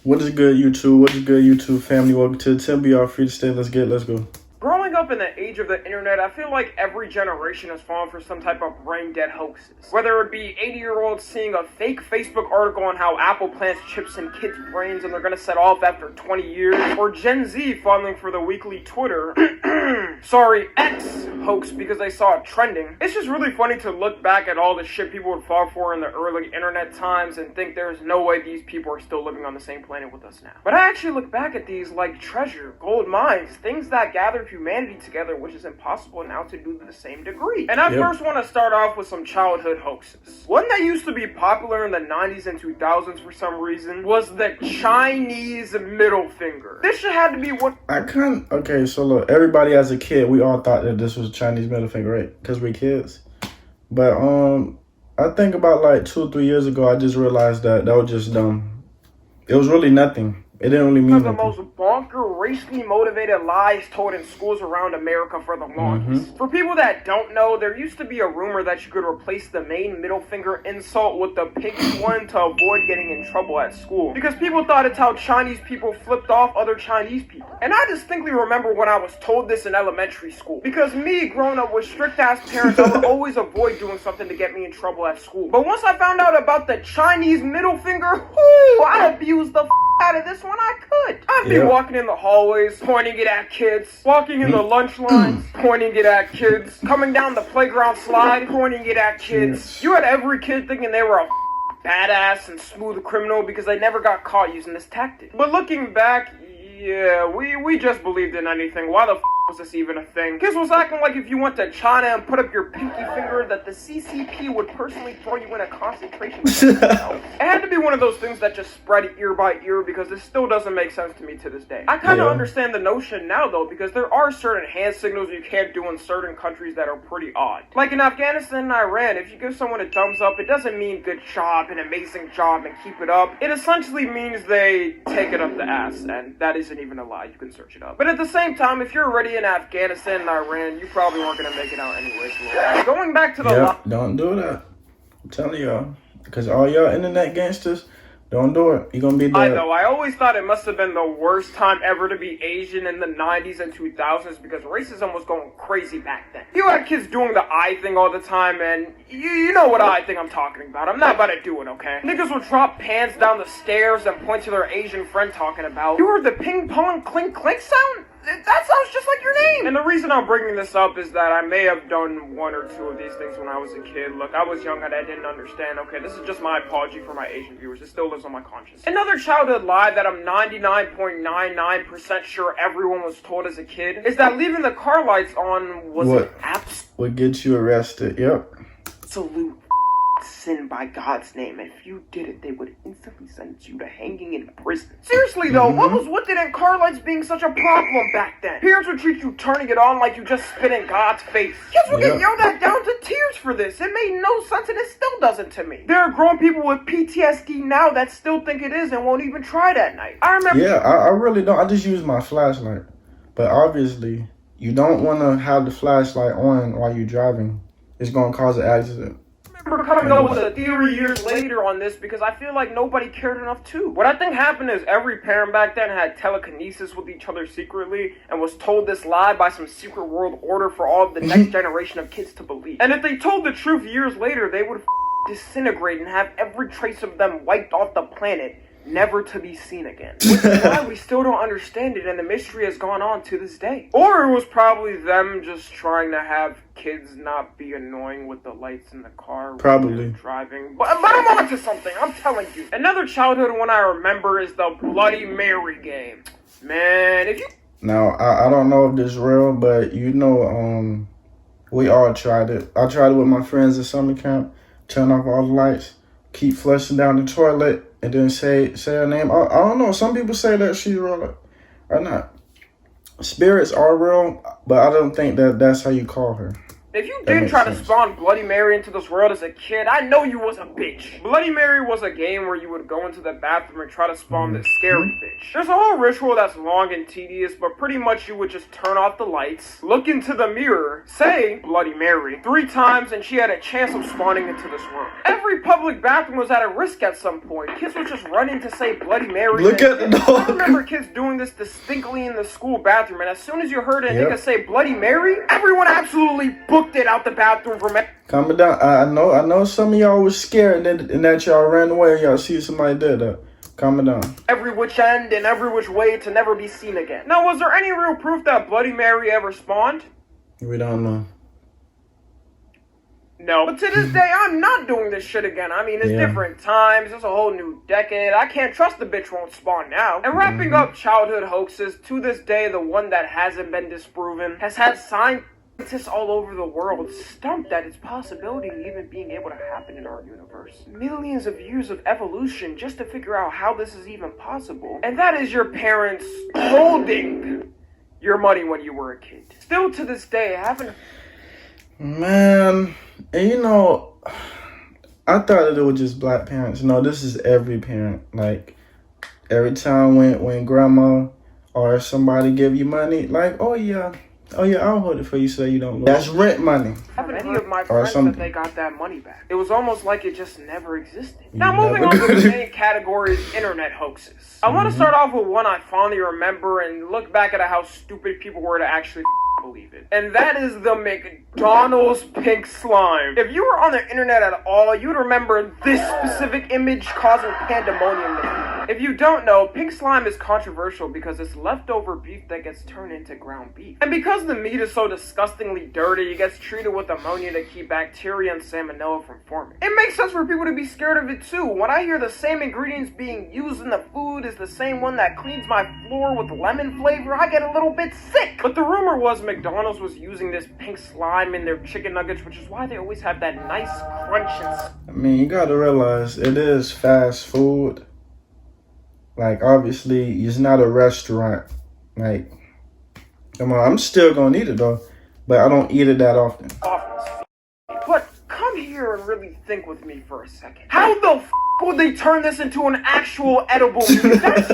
What is good, YouTube? What is good, YouTube family? Welcome to the 10 BR Free to Stay. Let's go. Growing up in the age of the internet, I feel like every generation has fallen for some type of brain-dead hoaxes. Whether it be 80-year-olds seeing a fake Facebook article on how Apple plants chips in kids' brains and they're gonna set off after 20 years, or Gen Z falling for the weekly Twitter, X hoax because they saw it trending. It's just really funny to look back at all the shit people would fall for in the early internet times and think there's no way these people are still living on the same planet with us now. But I actually look back at these like treasure, gold mines, things that gathered humanity together, which is impossible now to do to the same degree. And I first want to start off with some childhood hoaxes. One that used to be popular in the 90s and 2000s for some reason was the Chinese middle finger. This shit had to be what... Okay, so look, everybody as a kid, we all thought that this was Chinese middle finger, right? Because we're kids. But I think about like 2 or 3 years ago, I just realized that was just dumb. It was really nothing. It didn't really mean the most bonker, racially motivated lies told in schools around America for the longest. For people that don't know, there used to be a rumor that you could replace the main middle finger insult with the pinky one to avoid getting in trouble at school. Because people thought it's how Chinese people flipped off other Chinese people. And I distinctly remember when I was told this in elementary school. Because me, growing up with strict-ass parents, I would always avoid doing something to get me in trouble at school. But once I found out about the Chinese middle finger, whoo, I abused the out of this one I could. I'd be walking in the hallways, pointing it at kids, walking in the lunch lines, pointing it at kids, coming down the playground slide, pointing it at kids. You had every kid thinking they were a badass and smooth criminal because they never got caught using this tactic. But looking back, yeah, we just believed in anything. Why the was this even a thing? Kids was acting like if you went to China and put up your pinky finger that the CCP would personally throw you in a concentration camp. It had to be one of those things that just spread ear by ear because this still doesn't make sense to me to this day. I kind of understand the notion now though because there are certain hand signals you can't do in certain countries that are pretty odd. Like in Afghanistan and Iran, if you give someone a thumbs up, it doesn't mean good job, an amazing job, and keep it up. It essentially means they take it up the ass, and that isn't even a lie. You can search it up. But at the same time, if you're already in Afghanistan and Iran, you probably weren't going to make it out anyways. Going back to the don't do that. I'm telling y'all. Because all y'all internet gangsters, don't do it. You're going to be dead. I know. I always thought it must have been the worst time ever to be Asian in the 90s and 2000s because racism was going crazy back then. You had kids doing the eye thing all the time, and you know what eye thing I'm talking about. I'm not about to do it, okay? Niggas would drop pans down the stairs and point to their Asian friend talking about, you heard the ping pong clink clink sound? That sounds just like your name! And the reason I'm bringing this up is that I may have done 1 or 2 of these things when I was a kid. Look, I was young and I didn't understand. Okay, this is just my apology for my Asian viewers. It still lives on my conscience. Another childhood lie that I'm 99.99% sure everyone was told as a kid is that leaving the car lights on was an would get you arrested. Absolute sin by God's name. And if you did it, they would instantly sentence you to hanging in prison. Seriously though, what was with it and car lights being such a problem back then? Parents would treat you turning it on like you just spit in God's face. Kids would get yelled at down to tears for this. It made no sense and it still doesn't to me. There are grown people with PTSD now that still think it is and won't even try it at night. I remember... Yeah, I really don't. I just use my flashlight. But obviously, you don't want to have the flashlight on while you're driving. It's going to cause an accident. I remember coming up with a theory years later on this because I feel like nobody cared enough to. What I think happened is every parent back then had telekinesis with each other secretly and was told this lie by some secret world order for all of the next generation of kids to believe. And if they told the truth years later, they would disintegrate and have every trace of them wiped off the planet, never to be seen again. Which is why we still don't understand it and the mystery has gone on to this day. Or it was probably them just trying to have kids not be annoying with the lights in the car probably driving. But I'm on to something, I'm telling you. Another childhood one I remember is the Bloody Mary game. Man, if you... Now, I don't know if this is real, but you know, we all tried it. I tried it with my friends at summer camp. Turn off all the lights, keep flushing down the toilet, and then say her name. I don't know. Some people say that she's real or not. Spirits are real, but I don't think that's how you call her. If you That did makes try sense. to spawn Bloody Mary into this world as a kid, I know you was a bitch. Bloody Mary was a game where you would go into the bathroom and try to spawn this scary bitch. There's a whole ritual that's long and tedious, but pretty much you would just turn off the lights, look into the mirror, say Bloody Mary 3 times, and she had a chance of spawning into this world. Every public bathroom was at a risk at some point. Kids would just run in to say Bloody Mary. Look at the dog. I remember kids doing this distinctly in the school bathroom, and as soon as you heard a nigga say Bloody Mary, everyone absolutely booked it out the bathroom from it. Calm it down. I know some of y'all was scared and that y'all ran away. Y'all see somebody did that. Calm it down. Every which end and every which way to never be seen again. Now, was there any real proof that Bloody Mary ever spawned? We don't know. No. But to this day, I'm not doing this shit again. I mean, it's different times. It's a whole new decade. I can't trust the bitch won't spawn now. And wrapping up childhood hoaxes, to this day, the one that hasn't been disproven has had scientists all over the world stumped at its possibility of even being able to happen in our universe. Millions of years of evolution just to figure out how this is even possible. And that is your parents holding your money when you were a kid. Still to this day, I haven't... Man, and you know, I thought that it was just black parents. No, this is every parent. Like, every time when grandma or somebody give you money, like, oh yeah, I'll hold it for you so you don't lose. That's rent money. I have any of my friends that they got that money back. It was almost like it just never existed. Now moving on to the main category is internet hoaxes. I want to start off with one I fondly remember and look back at how stupid people were to actually believe it. And that is the McDonald's pink slime. If you were on the internet at all, you'd remember this specific image causing pandemonium to people. If you don't know, pink slime is controversial because it's leftover beef that gets turned into ground beef. And because the meat is so disgustingly dirty, it gets treated with ammonia to keep bacteria and salmonella from forming. It makes sense for people to be scared of it too. When I hear the same ingredients being used in the food is the same one that cleans my floor with lemon flavor, I get a little bit sick. But the rumor was McDonald's was using this pink slime in their chicken nuggets, which is why they always have that nice crunch and... I mean, you gotta realize it is fast food. Like, obviously, it's not a restaurant. Like, come on, I'm still gonna eat it though, but I don't eat it that often. But come here and really think with me for a second. How the f would they turn this into an actual edible meal? That's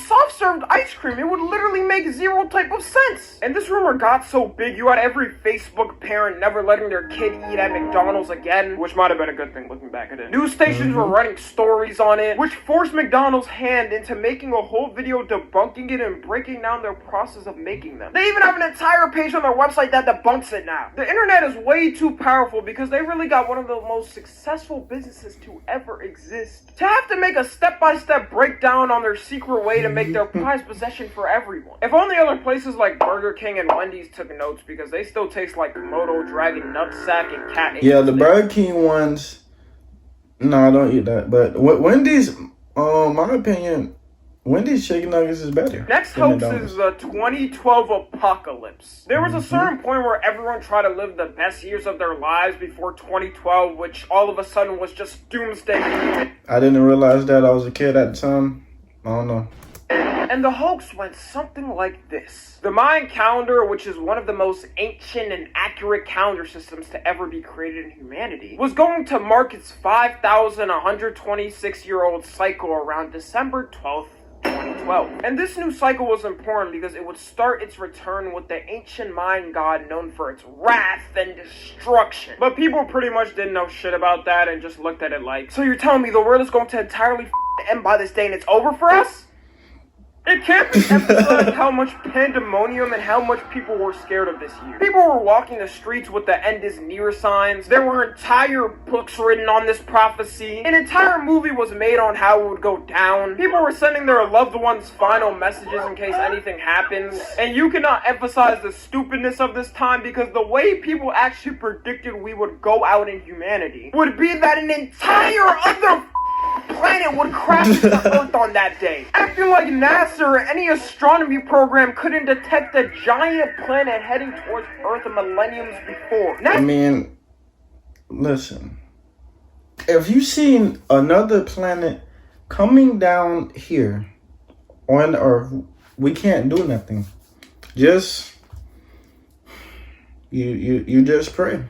soft-served ice cream. It would literally make zero type of sense. And this rumor got so big, you had every Facebook parent never letting their kid eat at McDonald's again, which might have been a good thing looking back at it. News stations were running stories on it, which forced McDonald's hand into making a whole video debunking it and breaking down their process of making them. They even have an entire page on their website that debunks it now. The internet is way too powerful because they really got one of the most successful businesses to ever exist to have to make a step-by-step breakdown on their secret way to make their prized possession for everyone. If only other places like Burger King and Wendy's took notes, because they still taste like Komodo dragon nutsack and cat. Yeah, the Burger King ones. No, I don't eat that. But Wendy's, my opinion, Wendy's chicken nuggets is better. Next hoax is the 2012 apocalypse. There was a certain point where everyone tried to live the best years of their lives before 2012, which all of a sudden was just doomsday. I didn't realize that. I was a kid at the time. I don't know. And the hoax went something like this. The Mayan calendar, which is one of the most ancient and accurate calendar systems to ever be created in humanity, was going to mark its 5,126-year-old cycle around December 12th, 2012. And this new cycle was important because it would start its return with the ancient Mayan god known for its wrath and destruction. But people pretty much didn't know shit about that and just looked at it like, so you're telling me the world is going to entirely end by this day and it's over for us? It can't be emphasized how much pandemonium and how much people were scared of this year. People were walking the streets with the end is near signs. There were entire books written on this prophecy. An entire movie was made on how it would go down. People were sending their loved ones final messages in case anything happens. And you cannot emphasize the stupidness of this time because the way people actually predicted we would go out in humanity would be that an entire other planet would crash into Earth on that day. Acting like NASA or any astronomy program couldn't detect a giant planet heading towards Earth millenniums before. I mean, listen. If you seen another planet coming down here on Earth, we can't do nothing. Just You just pray.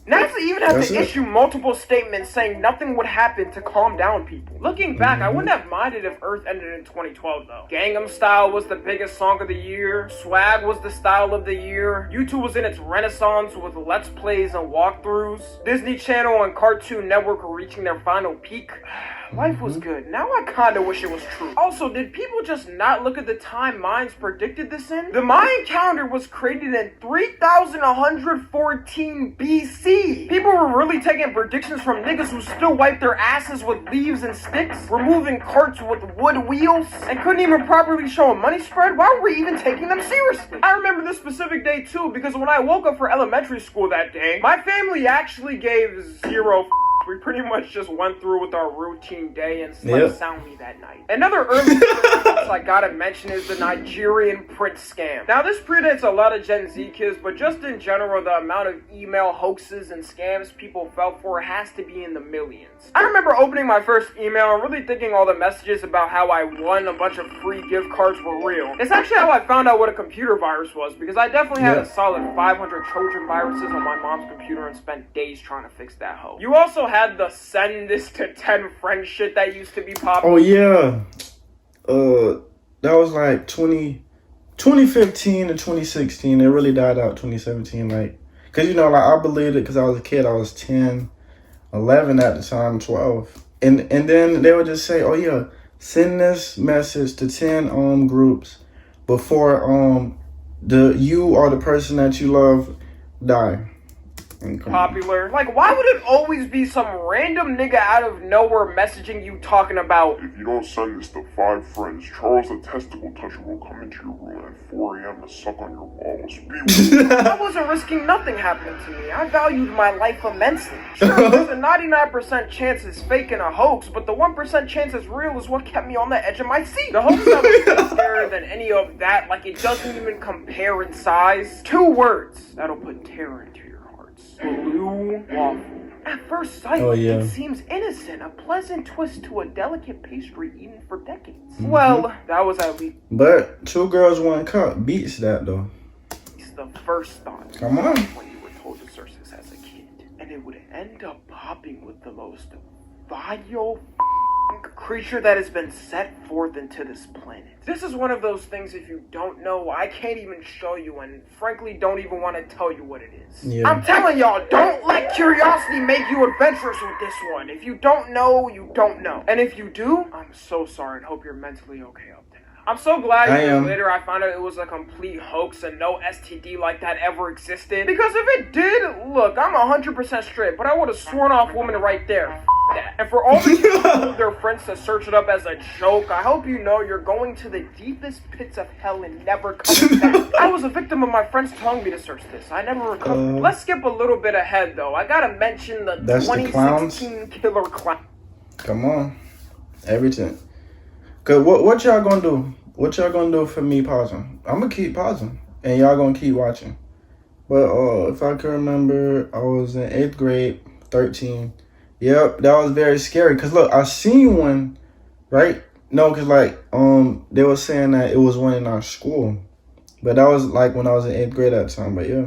Nazi even had That's to it. issue multiple statements saying nothing would happen to calm down people. Looking back, I wouldn't have minded if Earth ended in 2012 though. Gangnam Style was the biggest song of the year. Swag was the style of the year. YouTube was in its renaissance with Let's Plays and walkthroughs. Disney Channel and Cartoon Network were reaching their final peak. Life was good. Now I kinda wish it was true. Also, did people just not look at the time Mayans predicted this in? The Mayan calendar was created in 3114 BC. People were really taking predictions from niggas who still wipe their asses with leaves and sticks, removing carts with wood wheels, and couldn't even properly show a money spread. Why were we even taking them seriously? I remember this specific day too because when I woke up for elementary school that day, my family actually gave zero we pretty much just went through with our routine day and slept soundly that night. Another early hoax I gotta mention is the Nigerian print scam. Now this predates a lot of Gen Z kids, but just in general, the amount of email hoaxes and scams people fell for has to be in the millions. I remember opening my first email and really thinking all the messages about how I won a bunch of free gift cards were real. It's actually how I found out what a computer virus was, because I definitely had a solid 500 Trojan viruses on my mom's computer and spent days trying to fix that hoe. You also had the send this to 10 friends shit that used to be popular. Oh yeah, that was like 2015 to 2016. It really died out 2017, like, cause you know, like I believed it because I was a kid. I was 10, 11 at the time, 12, and then they would just say, oh yeah, send this message to 10 groups before you or the person that you love die. Popular. Like, why would it always be some random nigga out of nowhere messaging you talking about, if you don't send this to 5 friends, Charles the Testicle Toucher will come into your room at 4 a.m. to suck on your balls. I wasn't risking nothing happening to me. I valued my life immensely. Sure, there's a 99% chance it's fake and a hoax, but the 1% chance it's real is what kept me on the edge of my seat. The hoax that was scarier than any of that, like it doesn't even compare in size. 2 words that'll put terror into your hearts. Blue waffle. At first sight, it seems innocent, a pleasant twist to a delicate pastry eaten for decades. Well, that was at least... But 2 girls, 1 cup beats that though. It's the first thought. Come on. When you were told to search this as a kid. And it would end up popping with the most vile creature that has been set forth into this planet. This is one of those things, if you don't know, I can't even show you, and frankly don't even want to tell you what it is. Yeah. I'm telling y'all, don't let curiosity make you adventurous with this one. If you don't know, you don't know. And if you do, I'm so sorry and hope you're mentally okay up there. I'm so glad years later I found out it was a complete hoax and no STD like that ever existed. Because if it did, look, I'm 100% straight, but I would have sworn off woman right there. That. And for all the people who told their friends to search it up as a joke, I hope you know you're going to the deepest pits of hell and never coming back. I was a victim of my friends telling me to search this. I never recovered. Let's skip a little bit ahead though. I gotta mention the 2016 killer clown. Come on. Everything. Cause what y'all gonna do? What y'all gonna do for me pausing? I'm gonna keep pausing, and y'all gonna keep watching. But if I can remember, I was in 8th grade, 13. Yep, that was very scary. Cause look, I seen one, right? No, cause like they were saying that it was one in our school, but that was like when I was in 8th grade at the time. But yeah,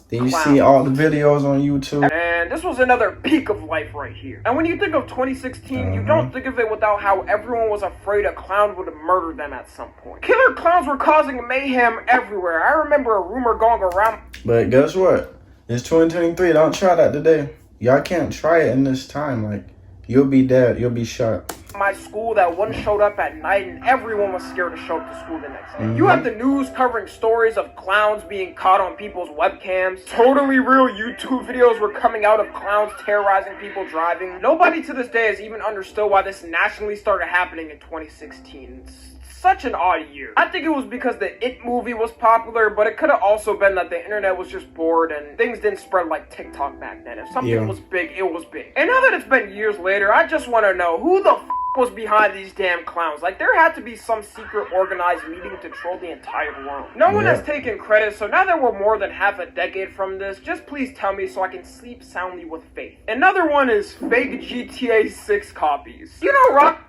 then you see all the videos on YouTube. And this was another peak of life right here. And when you think of 2016, you don't think of it without how everyone was afraid a clown would murder them at some point. Killer clowns were causing mayhem everywhere. I remember a rumor going around. But guess what? It's 2023. Don't try that today. Y'all can't try it in this time. Like, you'll be dead. You'll be shot. My school that one showed up at night and everyone was scared to show up to school the next day. You have the news covering stories of clowns being caught on people's webcams. Totally real YouTube videos were coming out of clowns terrorizing people driving. Nobody to this day has even understood why this nationally started happening in 2016. It's such an odd year. I think it was because the It movie was popular, but it could have also been that the internet was just bored and things didn't spread like TikTok back then. If something was big, it was big. And now that it's been years later, I just want to know who the was behind these damn clowns. Like, there had to be some secret organized meeting to troll the entire world. No one has taken credit, so now that we're more than half a decade from this, just please tell me so I can sleep soundly with faith. Another one is fake GTA 6 copies. You know, Rock...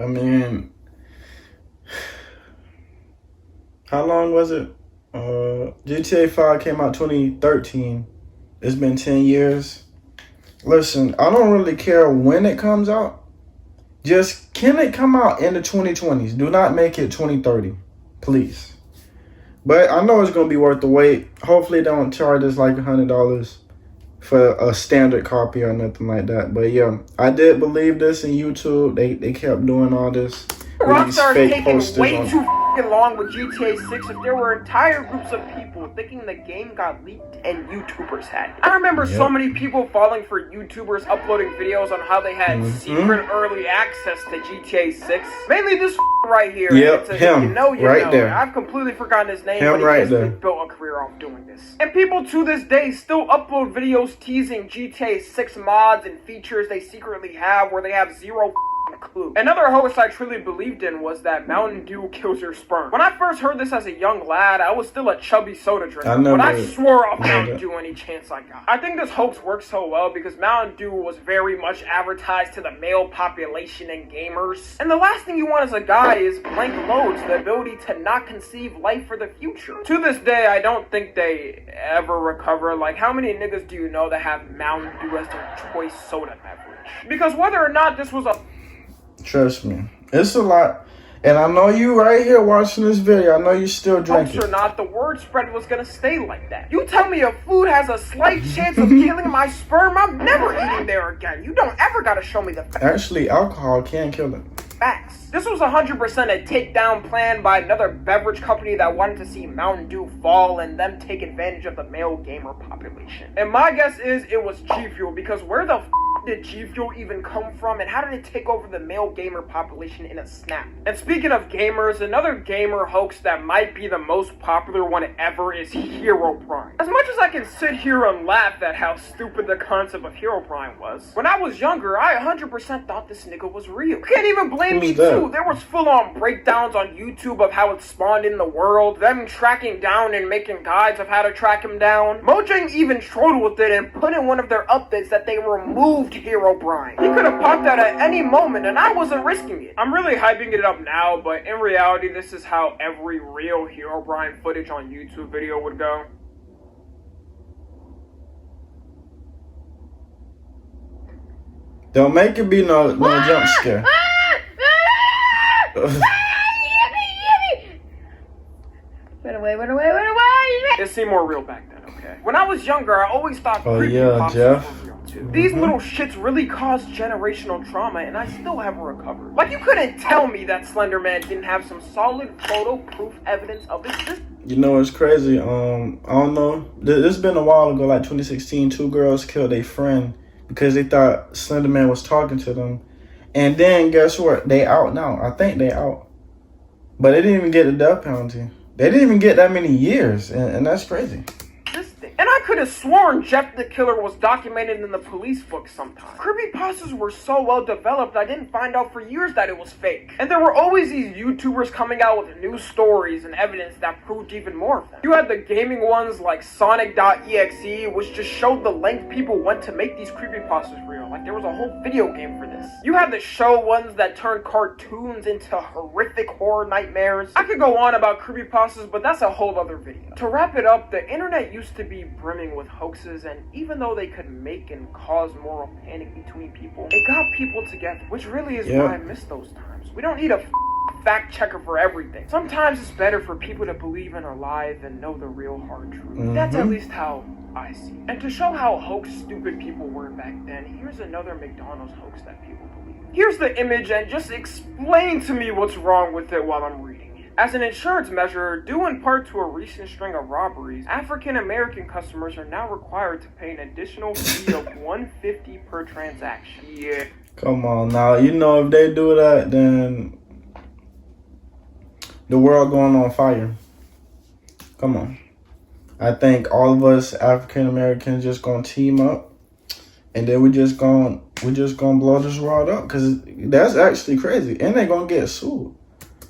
I mean... How long was it? GTA 5 came out 2013. It's been 10 years. Listen, I don't really care when it comes out. Just, can it come out in the 2020s? Do not make it 2030, please. But I know it's going to be worth the wait. Hopefully they don't charge us like $100 for a standard copy or nothing like that. But yeah, I did believe this in YouTube. They kept doing all this. Rockstar's taking way too long with GTA 6 if there were entire groups of people thinking the game got leaked and YouTubers had. I remember so many people falling for YouTubers uploading videos on how they had secret early access to GTA 6. Mainly this right here. Yep, him, right there. I've completely forgotten his name, him but right he's there. built a career off doing this. And people to this day still upload videos teasing GTA 6 mods and features they secretly have where they have zero clue. Another hoax I truly believed in was that Mountain Dew kills your sperm. When I first heard this as a young lad, I was still a chubby soda drinker, but I swore off Mountain Dew any chance I got. I think this hoax works so well because Mountain Dew was very much advertised to the male population and gamers. And the last thing you want as a guy is blank loads, the ability to not conceive life for the future. To this day, I don't think they ever recover. Like, how many niggas do you know that have Mountain Dew as their choice soda beverage? Because whether or not this was a... Trust me, it's a lot. And I know you right here watching this video. I know you still drinking. Or not, the word spread was gonna stay like that. You tell me if food has a slight chance of killing my sperm, I'm never eating there again. You don't ever gotta show me the facts. Actually, alcohol can kill it. Facts. This was 100% a takedown plan by another beverage company that wanted to see Mountain Dew fall and them take advantage of the male gamer population. And my guess is it was G Fuel, because where the did G Fuel even come from, and how did it take over the male gamer population in a snap? And speaking of gamers, another gamer hoax that might be the most popular one ever is Herobrine. As much as I can sit here and laugh at how stupid the concept of Herobrine was, when I was younger, I 100% thought this nigga was real. Can't even blame me too. There was full-on breakdowns on YouTube of how it spawned in the world, them tracking down and making guides of how to track him down. Mojang even trolled with it and put in one of their updates that they removed Herobrine. He could have popped out at any moment and I wasn't risking it. I'm really hyping it up now, but in reality, this is how every real Herobrine footage on YouTube video would go. Don't make it be no jump scare. Run away, run away, run away! It seemed more real back then, okay? When I was younger, I always thought Jeff. were real too. These little shits really caused generational trauma, and I still haven't recovered. Like, you couldn't tell me that Slender Man didn't have some solid photo-proof evidence of existence. You know, it's crazy. I don't know. This has been a while ago, like 2016. 2 girls killed a friend because they thought Slender Man was talking to them. And then, guess what? They out now. I think they out. But they didn't even get the death penalty. They didn't even get that many years. And that's crazy. And I could have sworn Jeff the Killer was documented in the police book sometime. Creepypastas were so well developed, I didn't find out for years that it was fake. And there were always these YouTubers coming out with new stories and evidence that proved even more of them. You had the gaming ones like Sonic.exe, which just showed the length people went to make these creepypastas real. Like, there was a whole video game for this. You had the show ones that turned cartoons into horrific horror nightmares. I could go on about creepypastas, but that's a whole other video. To wrap it up, the internet used to be brimming with hoaxes, and even though they could make and cause moral panic between people, it got people together, which really is why I miss those times. We don't need a fact checker for everything. Sometimes it's better for people to believe in a lie than know the real hard truth. That's at least how I see it. And to show how hoax stupid people were back then, here's another McDonald's hoax that people believe. Here's the image, and just explain to me what's wrong with it while I'm reading. As an insurance measure, due in part to a recent string of robberies, African-American customers are now required to pay an additional fee of $150 per transaction. Yeah. Come on now. You know, if they do that, then the world going on fire. Come on. I think all of us African-Americans just gonna team up, and then we just gonna blow this world up, because that's actually crazy, and they gonna get sued.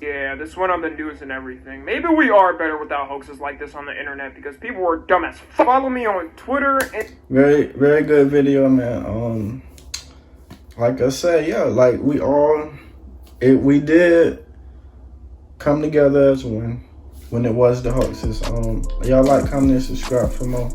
Yeah, this went on the news and everything. Maybe we are better without hoaxes like this on the internet because people were dumb as fuck. Follow me on Twitter and... Very, very good video, man. Like I said, yeah, like we did come together as one. when it was the Hoaxes. Y'all like, comment, and subscribe for more.